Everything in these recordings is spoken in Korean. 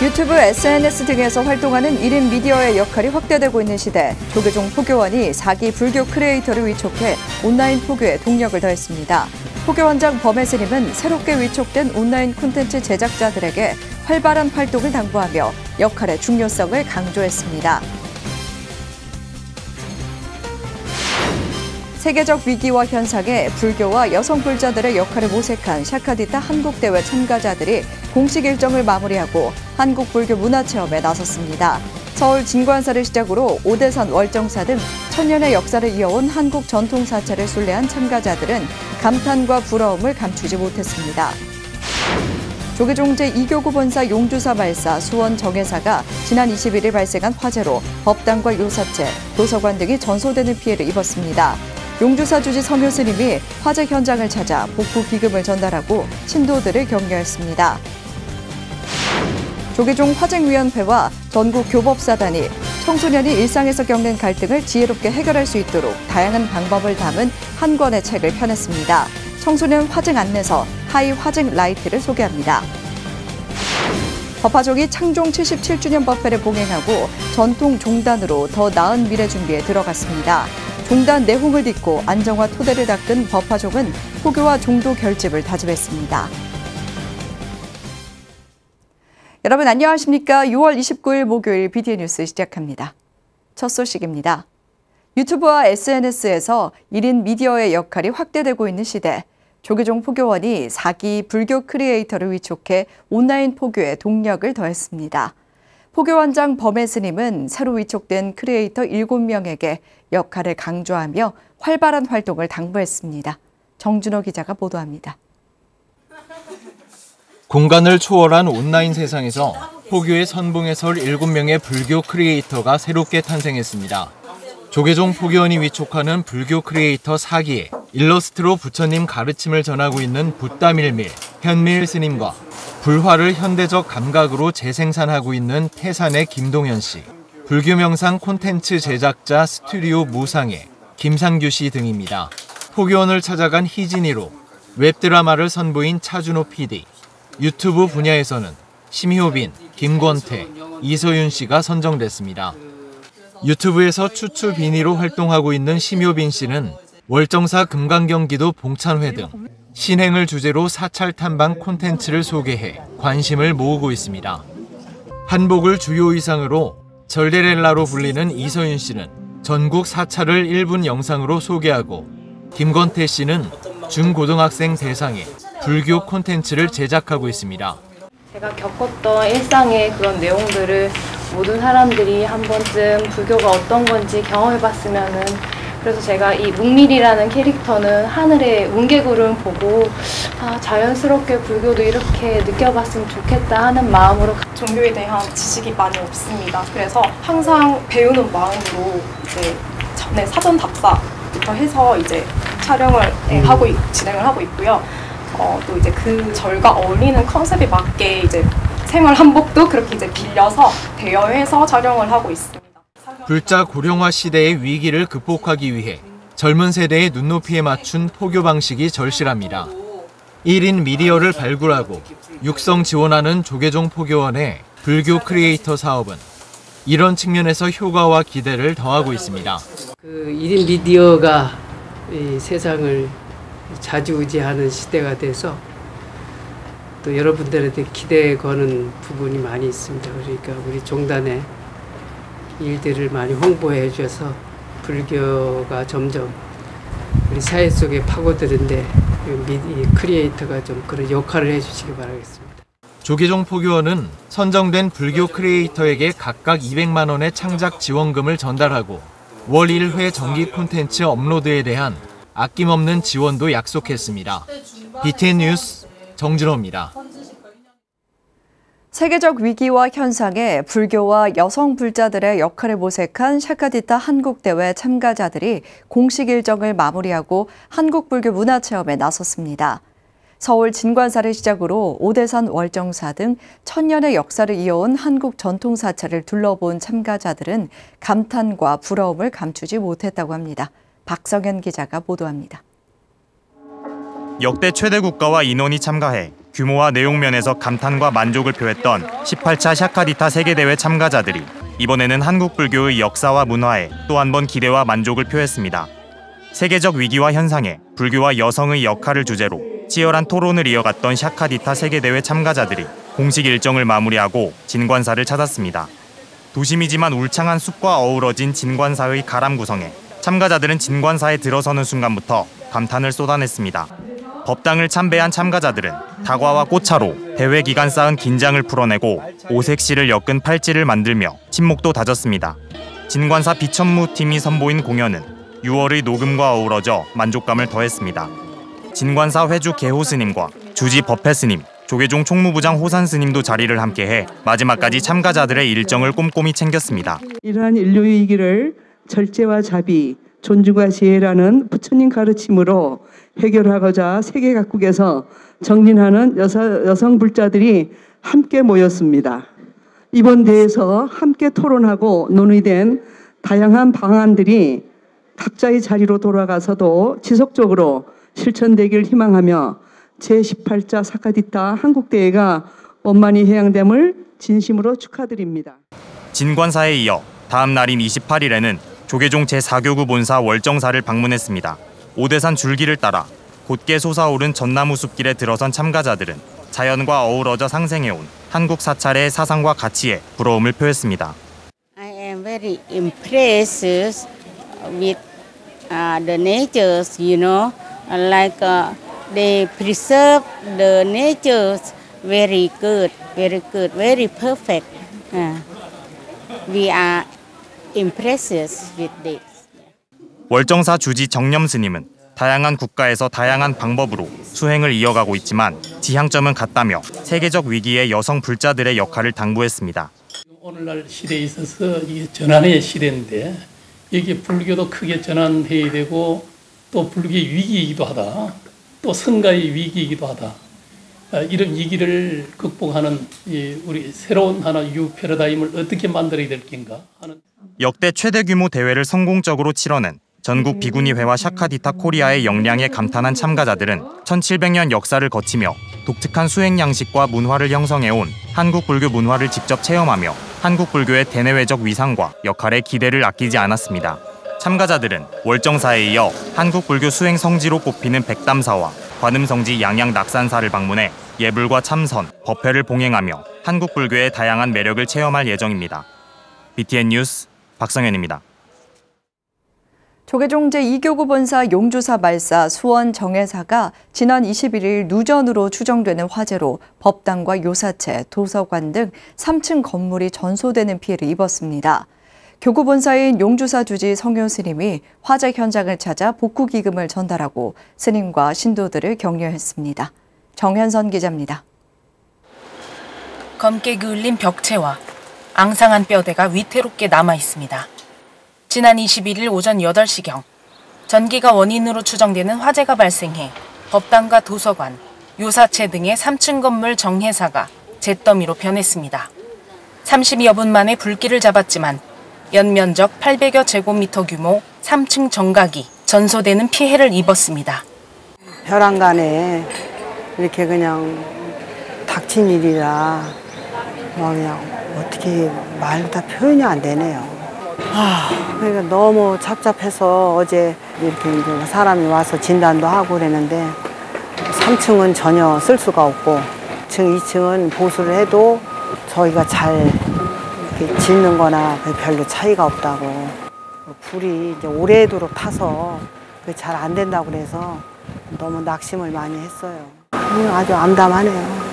유튜브, SNS 등에서 활동하는 1인 미디어의 역할이 확대되고 있는 시대, 조계종 포교원이 4기 불교 크리에이터를 위촉해 온라인 포교에 동력을 더했습니다. 포교원장 범혜스님은 새롭게 위촉된 온라인 콘텐츠 제작자들에게 활발한 활동을 당부하며 역할의 중요성을 강조했습니다. 세계적 위기와 현상에 불교와 여성 불자들의 역할을 모색한 샤카디타 한국대회 참가자들이 공식 일정을 마무리하고 한국불교 문화체험에 나섰습니다. 서울 진관사를 시작으로 오대산, 월정사 등 천년의 역사를 이어온 한국 전통사찰을 순례한 참가자들은 감탄과 부러움을 감추지 못했습니다. 조계종 제2교구 본사 용주사 말사, 수원 정회사가 지난 21일 발생한 화재로 법당과 요사체, 도서관 등이 전소되는 피해를 입었습니다. 용주사 주지 성효 스님이 화재 현장을 찾아 복구 기금을 전달하고 신도들을 격려했습니다. 조계종 화쟁위원회와 전국 교법사단이 청소년이 일상에서 겪는 갈등을 지혜롭게 해결할 수 있도록 다양한 방법을 담은 한 권의 책을 펴냈습니다. 청소년 화쟁 안내서 하이 화쟁 라이트를 소개합니다. 법화종이 창종 77주년 법회를 봉행하고 전통 종단으로 더 나은 미래 준비에 들어갔습니다. 종단 내홍을 딛고 안정화 토대를 닦은 법화종은 포교와 종도 결집을 다짐했습니다. 여러분 안녕하십니까? 6월 29일 목요일 BDN 뉴스 시작합니다. 첫 소식입니다. 유튜브와 SNS에서 1인 미디어의 역할이 확대되고 있는 시대, 조계종 포교원이 4기 불교 크리에이터를 위촉해 온라인 포교에 동력을 더했습니다. 포교원장 범혜스님은 새로 위촉된 크리에이터 7명에게 역할을 강조하며 활발한 활동을 당부했습니다. 정준호 기자가 보도합니다. 공간을 초월한 온라인 세상에서 포교의 선봉에 설 7명의 불교 크리에이터가 새롭게 탄생했습니다. 조계종 포교원이 위촉하는 불교 크리에이터 4기에 일러스트로 부처님 가르침을 전하고 있는 붓다밀밀, 현밀 스님과 불화를 현대적 감각으로 재생산하고 있는 태산의 김동현 씨, 불교 명상 콘텐츠 제작자 스튜디오 무상의 김상규 씨 등입니다. 포교원을 찾아간 희진이로 웹드라마를 선보인 차준호 PD, 유튜브 분야에서는 심효빈, 김권태, 이서윤 씨가 선정됐습니다. 유튜브에서 추추 비니로 활동하고 있는 심효빈 씨는 월정사 금강경기도 봉찬회 등 신행을 주제로 사찰 탐방 콘텐츠를 소개해 관심을 모으고 있습니다. 한복을 주요 의상으로 절데렐라로 불리는 이서윤 씨는 전국 사찰을 1분 영상으로 소개하고 김권태 씨는 중고등학생 대상의 불교 콘텐츠를 제작하고 있습니다. 제가 겪었던 일상의 그런 내용들을 모든 사람들이 한 번쯤 불교가 어떤 건지 경험해봤으면은, 그래서 제가 이 묵밀이라는 캐릭터는 하늘의 뭉게구름 보고 자연스럽게 불교도 이렇게 느껴봤으면 좋겠다 하는 마음으로. 종교에 대한 지식이 많이 없습니다. 그래서 항상 배우는 마음으로 이제 전에 사전 답사부터 해서 이제 촬영을 진행을 하고 있고요. 또 이제 그 절과 어울리는 컨셉에 맞게 이제 생활 한복도 그렇게 이제 빌려서 대여해서 촬영을 하고 있습니다. 불자 고령화 시대의 위기를 극복하기 위해 젊은 세대의 눈높이에 맞춘 포교 방식이 절실합니다. 1인 미디어를 발굴하고 육성 지원하는 조계종 포교원의 불교 크리에이터 사업은 이런 측면에서 효과와 기대를 더하고 있습니다. 1인 미디어가 이 세상을 좌지우지하는 시대가 돼서 또 여러분들한테 기대 거는 부분이 많이 있습니다. 그러니까 우리 종단의 일들을 많이 홍보해 주셔서 불교가 점점 우리 사회 속에 파고드는데 크리에이터가 좀 그런 역할을 해주시기 바라겠습니다. 조계종 포교원은 선정된 불교 크리에이터에게 각각 200만 원의 창작 지원금을 전달하고 월 1회 정기 콘텐츠 업로드에 대한 아낌없는 지원도 약속했습니다. BTN 뉴스 정준호입니다. 세계적 위기와 현상에 불교와 여성 불자들의 역할을 모색한 샤카디타 한국대회 참가자들이 공식 일정을 마무리하고 한국불교 문화체험에 나섰습니다. 서울 진관사를 시작으로 오대산, 월정사 등 천년의 역사를 이어온 한국 전통사찰을 둘러본 참가자들은 감탄과 부러움을 감추지 못했다고 합니다. 박성현 기자가 보도합니다. 역대 최대 국가와 인원이 참가해 규모와 내용 면에서 감탄과 만족을 표했던 18차 샤카디타 세계대회 참가자들이 이번에는 한국 불교의 역사와 문화에 또 한 번 기대와 만족을 표했습니다. 세계적 위기와 현상에 불교와 여성의 역할을 주제로 치열한 토론을 이어갔던 샤카디타 세계대회 참가자들이 공식 일정을 마무리하고 진관사를 찾았습니다. 도심이지만 울창한 숲과 어우러진 진관사의 가람 구성에 참가자들은 진관사에 들어서는 순간부터 감탄을 쏟아냈습니다. 법당을 참배한 참가자들은 다과와 꽃차로 대회 기간 쌓은 긴장을 풀어내고 오색실을 엮은 팔찌를 만들며 친목도 다졌습니다. 진관사 비천무 팀이 선보인 공연은 6월의 녹음과 어우러져 만족감을 더했습니다. 진관사 회주 개호 스님과 주지 법회 스님, 조계종 총무부장 호산 스님도 자리를 함께해 마지막까지 참가자들의 일정을 꼼꼼히 챙겼습니다. 이러한 인류의 위기를 절제와 자비, 존중과 지혜라는 부처님 가르침으로 해결하고자 세계 각국에서 정진하는 여성 불자들이 함께 모였습니다. 이번 대회에서 함께 토론하고 논의된 다양한 방안들이 각자의 자리로 돌아가서도 지속적으로 실천되길 희망하며 제18차 사카디타 한국대회가 원만히 해양됨을 진심으로 축하드립니다. 진관사에 이어 다음 날인 28일에는 조계종 제4교구 본사 월정사를 방문했습니다. 오대산 줄기를 따라 곧게 솟아오른 전나무 숲길에 들어선 참가자들은 자연과 어우러져 상생해온 한국 사찰의 사상과 가치에 부러움을 표했습니다. I am very impressed with the natures, like they preserve the natures very good, very perfect. We are impressed with this. 월정사 주지 정념 스님은 다양한 국가에서 다양한 방법으로 수행을 이어가고 있지만 지향점은 같다며 세계적 위기에 여성 불자들의 역할을 당부했습니다. 오늘날 시대에 있어서 이게 전환의 시대인데 이게 불교도 크게 전환해야 되고 또 불교의 위기이기도 하다. 또 성가의 위기이기도 하다. 이런 위기를 극복하는 우리 새로운 하나 뉴 패러다임을 어떻게 만들어야 될 건가 하는. 역대 최대 규모 대회를 성공적으로 치러낸 전국 비구니회와 샤카디타 코리아의 역량에 감탄한 참가자들은 1700년 역사를 거치며 독특한 수행 양식과 문화를 형성해온 한국 불교 문화를 직접 체험하며 한국 불교의 대내외적 위상과 역할에 기대를 아끼지 않았습니다. 참가자들은 월정사에 이어 한국 불교 수행 성지로 꼽히는 백담사와 관음성지 양양 낙산사를 방문해 예불과 참선, 법회를 봉행하며 한국 불교의 다양한 매력을 체험할 예정입니다. BTN 뉴스 박성현입니다. 조계종 제2교구 본사 용주사 말사 수원 정회사가 지난 21일 누전으로 추정되는 화재로 법당과 요사체, 도서관 등 3층 건물이 전소되는 피해를 입었습니다. 교구 본사인 용주사 주지 성효 스님이 화재 현장을 찾아 복구 기금을 전달하고 스님과 신도들을 격려했습니다. 정현선 기자입니다. 검게 그을린 벽체와 앙상한 뼈대가 위태롭게 남아 있습니다. 지난 21일 오전 8시경 전기가 원인으로 추정되는 화재가 발생해 법당과 도서관, 요사체 등의 3층 건물 정회사가 잿더미로 변했습니다. 30여 분 만에 불길을 잡았지만 연면적 800여 제곱미터 규모 3층 정각이 전소되는 피해를 입었습니다. 벼랑간에 이렇게 그냥 닥친 일이라 그냥 어떻게 말로 다 표현이 안 되네요. 그러니까 너무 착잡해서 어제 이렇게 이제 사람이 와서 진단도 하고 그랬는데 3층은 전혀 쓸 수가 없고 2층은 보수를 해도 저희가 잘 이렇게 짓는 거나 별로 차이가 없다고. 불이 이제 오래도록 타서 잘 안 된다고 그래서 너무 낙심을 많이 했어요. 아주 암담하네요.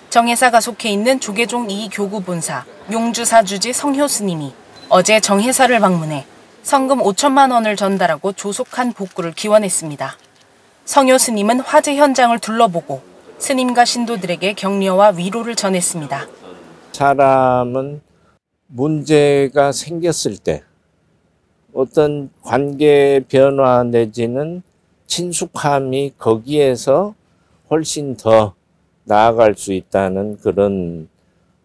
정회사가 속해 있는 조계종 2교구 본사 용주사 주지 성효 스님이 어제 정회사를 방문해 성금 5천만 원을 전달하고 조속한 복구를 기원했습니다. 성효 스님은 화재 현장을 둘러보고 스님과 신도들에게 격려와 위로를 전했습니다. 사람은 문제가 생겼을 때 어떤 관계 변화 내지는 친숙함이 거기에서 훨씬 더 나아갈 수 있다는 그런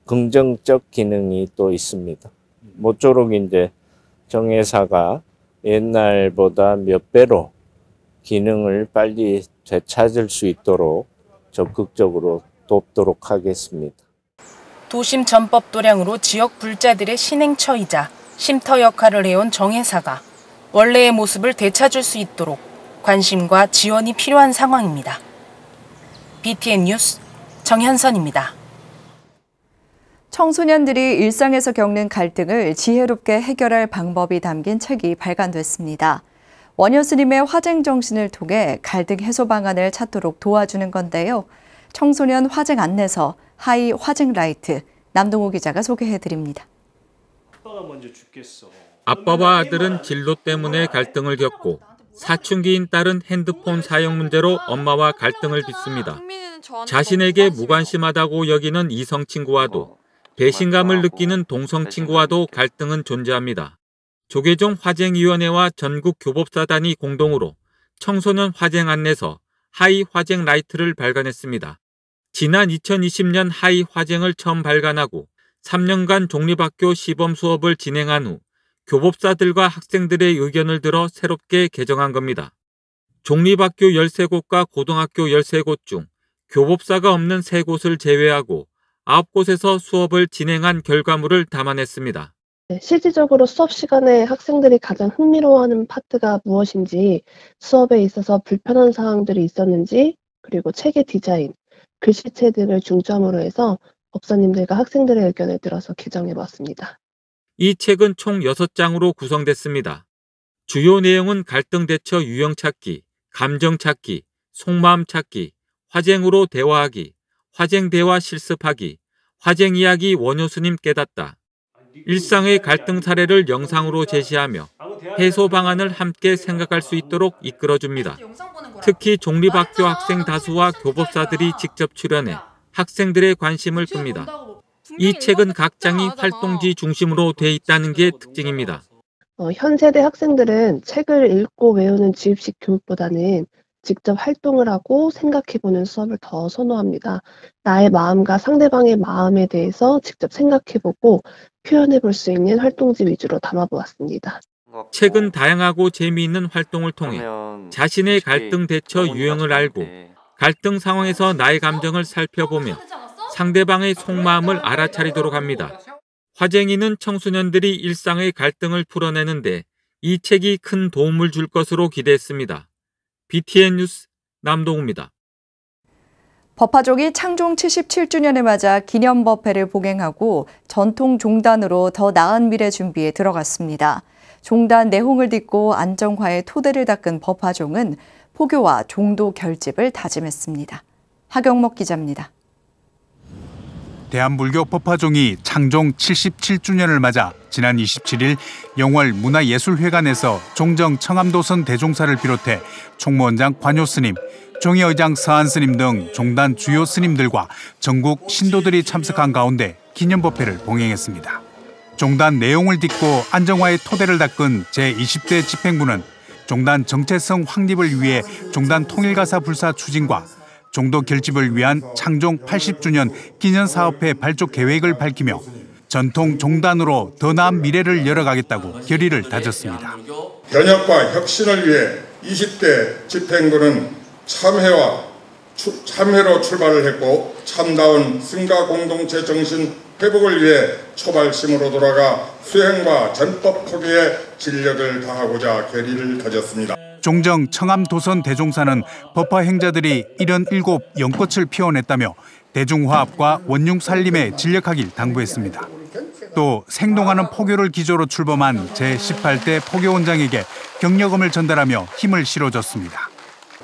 긍정적 기능이 또 있습니다. 모쪼록 이제 정회사가 옛날보다 몇 배로 기능을 빨리 되찾을 수 있도록 적극적으로 돕도록 하겠습니다. 도심 전법 도량으로 지역 불자들의 신행처이자 쉼터 역할을 해온 정회사가 원래의 모습을 되찾을 수 있도록 관심과 지원이 필요한 상황입니다. BTN 뉴스 정현선입니다. 청소년들이 일상에서 겪는 갈등을 지혜롭게 해결할 방법이 담긴 책이 발간됐습니다. 원효 스님의 화쟁 정신을 통해 갈등 해소 방안을 찾도록 도와주는 건데요. 청소년 화쟁 안내서 하이 화쟁 라이트 남동호 기자가 소개해드립니다. 아빠와 아들은 진로 때문에 갈등을 겪고 사춘기인 딸은 핸드폰 사용 문제로 엄마와 갈등을 빚습니다. 자신에게 무관심하다고 여기는 이성 친구와도 배신감을 느끼는 동성 친구와도 갈등은 존재합니다. 조계종 화쟁위원회와 전국 교법사단이 공동으로 청소년 화쟁 안내서 하이 화쟁 라이트를 발간했습니다. 지난 2020년 하이 화쟁을 처음 발간하고 3년간 종립학교 시범 수업을 진행한 후 교법사들과 학생들의 의견을 들어 새롭게 개정한 겁니다. 종립학교 13곳과 고등학교 13곳 중 교법사가 없는 3곳을 제외하고 9곳에서 수업을 진행한 결과물을 담아냈습니다. 실질적으로 수업 시간에 학생들이 가장 흥미로워하는 파트가 무엇인지, 수업에 있어서 불편한 사항들이 있었는지, 그리고 책의 디자인, 글씨체 등을 중점으로 해서 법사님들과 학생들의 의견을 들어서 개정해봤습니다. 이 책은 총 6장으로 구성됐습니다. 주요 내용은 갈등 대처 유형 찾기, 감정 찾기, 속마음 찾기, 화쟁으로 대화하기, 화쟁 대화 실습하기, 화쟁 이야기 원효 스님 깨닫다, 일상의 갈등 사례를 영상으로 제시하며 해소 방안을 함께 생각할 수 있도록 이끌어줍니다. 특히 종립학교 학생 다수와 교법사들이 직접 출연해 학생들의 관심을 끕니다. 이 책은 각 장이 활동지 중심으로 돼 있다는 게 특징입니다. 현 세대 학생들은 책을 읽고 외우는 지입식 교육보다는 직접 활동을 하고 생각해보는 수업을 더 선호합니다. 나의 마음과 상대방의 마음에 대해서 직접 생각해보고 표현해볼 수 있는 활동지 위주로 담아보았습니다. 책은 다양하고 재미있는 활동을 통해 자신의 갈등 대처 유형을 알고 갈등 상황에서 나의 감정을 살펴보며 상대방의 속마음을 알아차리도록 합니다. 화쟁이는 청소년들이 일상의 갈등을 풀어내는데 이 책이 큰 도움을 줄 것으로 기대했습니다. BTN 뉴스 남동우입니다. 법화종이 창종 77주년을 맞아 기념법회를 봉행하고 전통 종단으로 더 나은 미래 준비에 들어갔습니다. 종단 내홍을 딛고 안정화의 토대를 닦은 법화종은 포교와 종도 결집을 다짐했습니다. 하경목 기자입니다. 대한불교 법화종이 창종 77주년을 맞아 지난 27일 영월 문화예술회관에서 종정 청암도선 대종사를 비롯해 총무원장 관효 스님, 종의의장 서한 스님 등 종단 주요 스님들과 전국 신도들이 참석한 가운데 기념법회를 봉행했습니다. 종단 내용을 딛고 안정화의 토대를 닦은 제20대 집행부는 종단 정체성 확립을 위해 종단 통일가사 불사 추진과 종도 결집을 위한 창종 80주년 기념사업회 발족 계획을 밝히며 전통 종단으로 더 나은 미래를 열어가겠다고 결의를 다졌습니다. 변혁과 혁신을 위해 20대 집행부는 참회로 출발을 했고 참다운 승가 공동체 정신 회복을 위해 초발심으로 돌아가 수행과 전법 포기에 진력을 다하고자 결의를 다졌습니다. 종정 청암도선 대종사는 법화 행자들이 77 연꽃을 피워냈다며 대중화합과 원융 살림에 진력하길 당부했습니다. 또 생동하는 포교를 기조로 출범한 제18대 포교원장에게 격려금을 전달하며 힘을 실어줬습니다.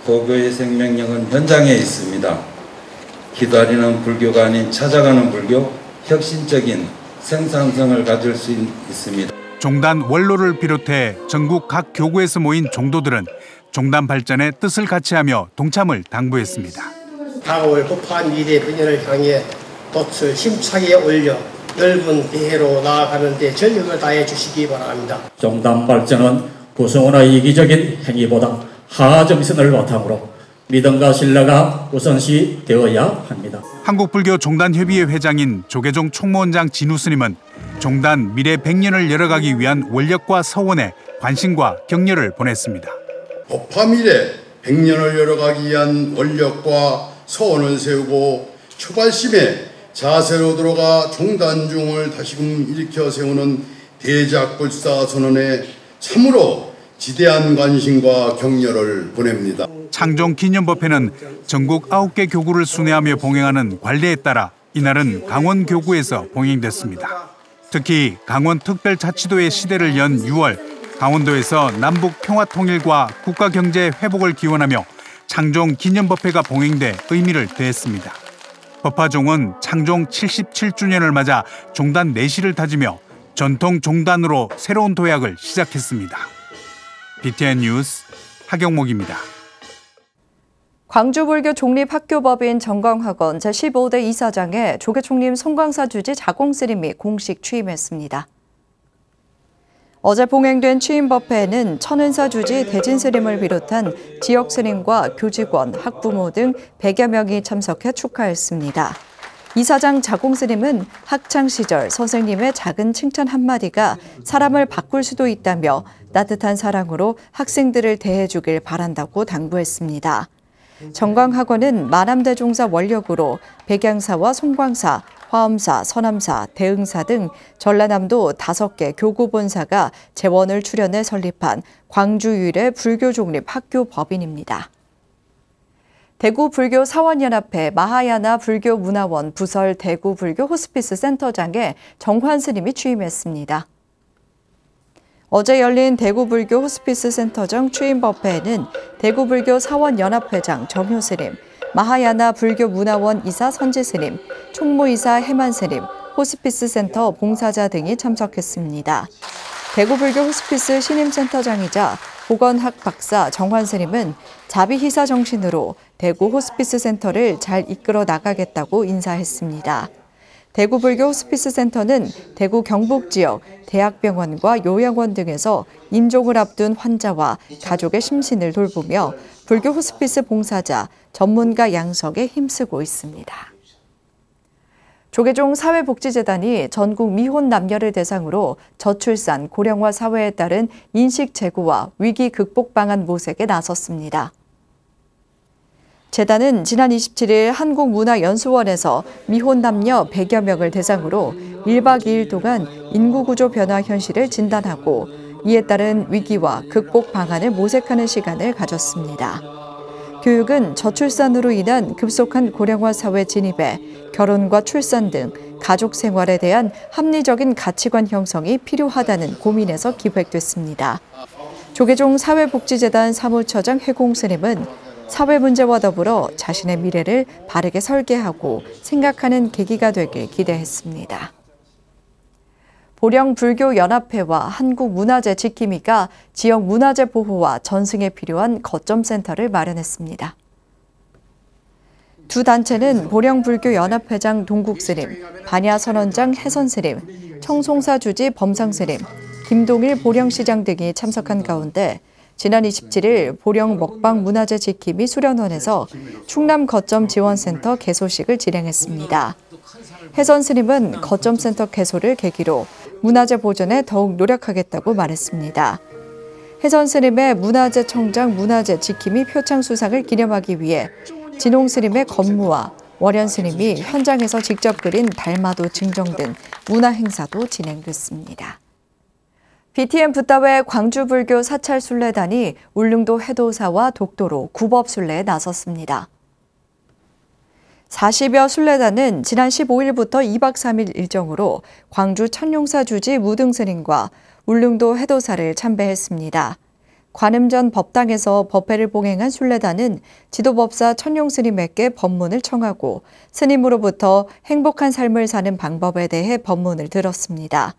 포교의 생명력은 현장에 있습니다. 기다리는 불교가 아닌 찾아가는 불교, 혁신적인 생산성을 가질 수 있습니다. 종단 원로를 비롯해 전국 각 교구에서 모인 종도들은 종단 발전에 뜻을 같이하며 동참을 당부했습니다. 다가올 법화한 미래 100년을 향해 돛을 힘차게 올려 넓은 대회로 나아가는 데 전력을 다해 주시기 바랍니다. 종단 발전은 구성원의 이기적인 행위보다 하정선을 바탕으로 믿음과 신뢰가 우선시 되어야 합니다. 한국불교종단협의회 회장인 조계종 총무원장 진우 스님은 종단 미래 100년을 열어가기 위한 원력과 서원에 관심과 격려를 보냈습니다. 법화 미래 100년을 열어가기 위한 원력과 소원을 세우고 초발심에 자세로 들어가 종단중을 다시금 일으켜 세우는 대작불사 선언에 참으로 지대한 관심과 격려를 보냅니다. 창종기념법회는 전국 9개 교구를 순회하며 봉행하는 관례에 따라 이날은 강원교구에서 봉행됐습니다. 특히 강원특별자치도의 시대를 연 6월 강원도에서 남북 평화통일과 국가경제 회복을 기원하며 창종기념법회가 봉행돼 의미를 더했습니다. 법화종은 창종 77주년을 맞아 종단 내시를 다지며 전통 종단으로 새로운 도약을 시작했습니다. BTN 뉴스 하경목입니다. 광주불교 종립학교법인 정광학원 제15대 이사장에 조계총림 송광사 주지 자공스님이 공식 취임했습니다. 어제 봉행된 취임법회에는 천은사 주지 대진스님을 비롯한 지역스님과 교직원, 학부모 등 100여 명이 참석해 축하했습니다. 이사장 자공스님은 학창시절 선생님의 작은 칭찬 한마디가 사람을 바꿀 수도 있다며 따뜻한 사랑으로 학생들을 대해주길 바란다고 당부했습니다. 정광학원은 만암대종사 원력으로 백양사와 송광사, 화엄사, 서남사, 대흥사 등 전라남도 5개 교구본사가 재원을 출연해 설립한 광주 유일의 불교종립학교법인입니다. 대구불교사원연합회 마하야나 불교문화원 부설 대구불교 호스피스 센터장에 정환 스님이 취임했습니다. 어제 열린 대구불교 호스피스 센터장 취임법회에는 대구불교 사원연합회장 정효 스님, 마하야나 불교문화원 이사 선지 스님, 총무이사 해만 스님, 호스피스 센터 봉사자 등이 참석했습니다. 대구불교 호스피스 신임센터장이자 보건학 박사 정환 스님은 자비희사 정신으로 대구 호스피스 센터를 잘 이끌어 나가겠다고 인사했습니다. 대구불교 호스피스 센터는 대구 경북 지역 대학병원과 요양원 등에서 임종을 앞둔 환자와 가족의 심신을 돌보며 불교 호스피스 봉사자, 전문가 양성에 힘쓰고 있습니다. 조계종 사회복지재단이 전국 미혼 남녀를 대상으로 저출산, 고령화 사회에 따른 인식 제고와 위기 극복 방안 모색에 나섰습니다. 재단은 지난 27일 한국문화연수원에서 미혼 남녀 100여 명을 대상으로 1박 2일 동안 인구구조 변화 현실을 진단하고 이에 따른 위기와 극복 방안을 모색하는 시간을 가졌습니다. 교육은 저출산으로 인한 급속한 고령화 사회 진입에 결혼과 출산 등 가족 생활에 대한 합리적인 가치관 형성이 필요하다는 고민에서 기획됐습니다. 조계종 사회복지재단 사무처장 해공 스님은 사회 문제와 더불어 자신의 미래를 바르게 설계하고 생각하는 계기가 되길 기대했습니다. 보령불교연합회와 한국문화재 지킴이가 지역 문화재 보호와 전승에 필요한 거점센터를 마련했습니다. 두 단체는 보령불교연합회장 동국스님, 반야선원장 혜선스님, 청송사 주지 범상스님, 김동일 보령시장 등이 참석한 가운데 지난 27일 보령 먹방문화재 지킴이 수련원에서 충남 거점 지원센터 개소식을 진행했습니다. 혜선 스님은 거점센터 개소를 계기로 문화재 보존에 더욱 노력하겠다고 말했습니다. 혜선 스님의 문화재 청장 문화재 지킴이 표창 수상을 기념하기 위해 진홍 스님의 건무와 월현 스님이 현장에서 직접 그린 달마도 증정 등 문화 행사도 진행됐습니다. BTN 붓다외 광주불교 사찰순례단이 울릉도 해도사와 독도로 구법순례에 나섰습니다. 40여 순례단은 지난 15일부터 2박 3일 일정으로 광주 천룡사 주지 무등스님과 울릉도 해도사를 참배했습니다. 관음전 법당에서 법회를 봉행한 순례단은 지도법사 천룡스님에게 법문을 청하고 스님으로부터 행복한 삶을 사는 방법에 대해 법문을 들었습니다.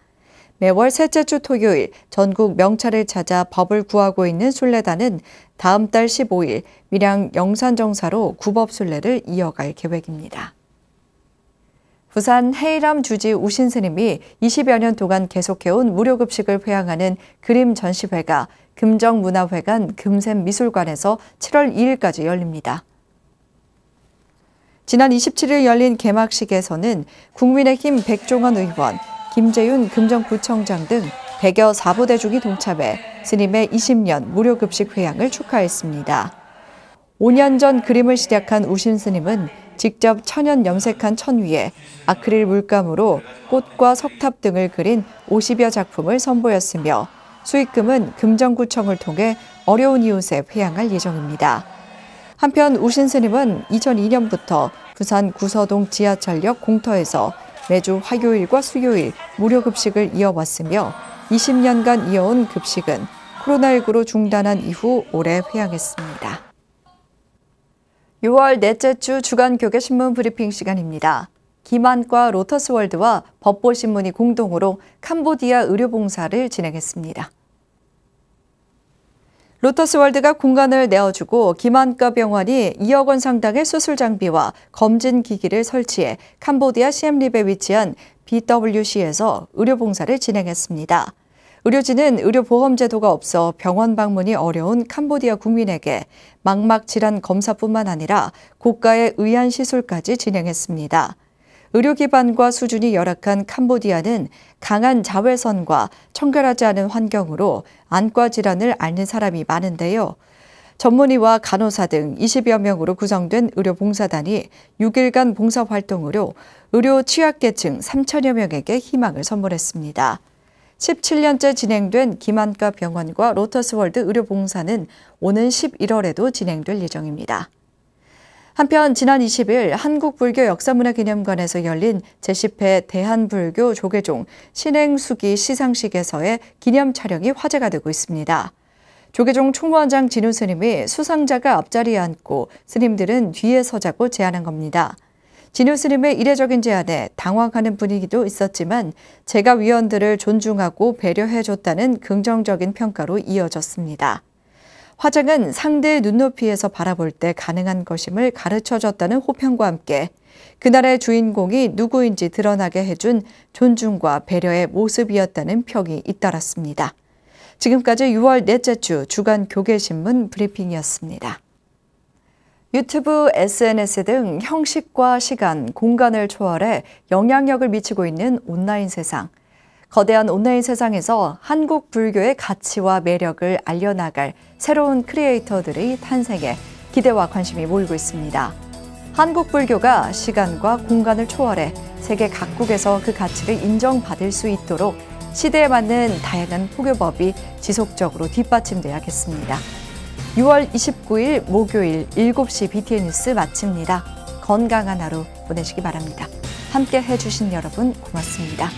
매월 셋째 주 토요일 전국 명찰을 찾아 법을 구하고 있는 순례단은 다음 달 15일 밀양 영산정사로 구법순례를 이어갈 계획입니다. 부산 해이람 주지 우신 스님이 20여 년 동안 계속해온 무료급식을 회항하는 그림 전시회가 금정문화회관 금샘미술관에서 7월 2일까지 열립니다. 지난 27일 열린 개막식에서는 국민의힘 백종원 의원, 김재윤 금정구청장 등 100여 사부대중이 동참해 스님의 20년 무료급식 회항을 축하했습니다. 5년 전 그림을 시작한 우신 스님은 직접 천연 염색한 천 위에 아크릴 물감으로 꽃과 석탑 등을 그린 50여 작품을 선보였으며 수익금은 금정구청을 통해 어려운 이웃에 회양할 예정입니다. 한편 우신 스님은 2002년부터 부산 구서동 지하철역 공터에서 매주 화요일과 수요일 무료 급식을 이어왔으며 20년간 이어온 급식은 코로나19로 중단한 이후 올해 회양했습니다. 6월 넷째 주 주간 교계 신문 브리핑 시간입니다. 김한과 로터스월드와 법보신문이 공동으로 캄보디아 의료봉사를 진행했습니다. 로터스월드가 공간을 내어주고 김한과 병원이 2억 원 상당의 수술 장비와 검진 기기를 설치해 캄보디아 시엠립에 위치한 BWC에서 의료봉사를 진행했습니다. 의료진은 의료보험제도가 없어 병원 방문이 어려운 캄보디아 국민에게 망막 질환 검사뿐만 아니라 고가의 의안 시술까지 진행했습니다. 의료 기반과 수준이 열악한 캄보디아는 강한 자외선과 청결하지 않은 환경으로 안과 질환을 앓는 사람이 많은데요. 전문의와 간호사 등 20여 명으로 구성된 의료봉사단이 6일간 봉사활동으로 의료 취약계층 3천여 명에게 희망을 선물했습니다. 17년째 진행된 김한과 병원과 로터스월드 의료봉사는 오는 11월에도 진행될 예정입니다. 한편 지난 20일 한국불교역사문화기념관에서 열린 제10회 대한불교 조계종 신행수기 시상식에서의 기념 촬영이 화제가 되고 있습니다. 조계종 총무원장 진우 스님이 수상자가 앞자리에 앉고 스님들은 뒤에 서자고 제안한 겁니다. 진우 스님의 이례적인 제안에 당황하는 분위기도 있었지만 제가 위원들을 존중하고 배려해줬다는 긍정적인 평가로 이어졌습니다. 화장은 상대의 눈높이에서 바라볼 때 가능한 것임을 가르쳐줬다는 호평과 함께 그날의 주인공이 누구인지 드러나게 해준 존중과 배려의 모습이었다는 평이 잇따랐습니다. 지금까지 6월 넷째 주 주간 교계신문 브리핑이었습니다. 유튜브, SNS 등 형식과 시간, 공간을 초월해 영향력을 미치고 있는 온라인 세상. 거대한 온라인 세상에서 한국 불교의 가치와 매력을 알려나갈 새로운 크리에이터들의 탄생에 기대와 관심이 모이고 있습니다. 한국 불교가 시간과 공간을 초월해 세계 각국에서 그 가치를 인정받을 수 있도록 시대에 맞는 다양한 포교법이 지속적으로 뒷받침돼야겠습니다. 6월 29일 목요일 7시 BTN 뉴스 마칩니다. 건강한 하루 보내시기 바랍니다. 함께 해주신 여러분 고맙습니다.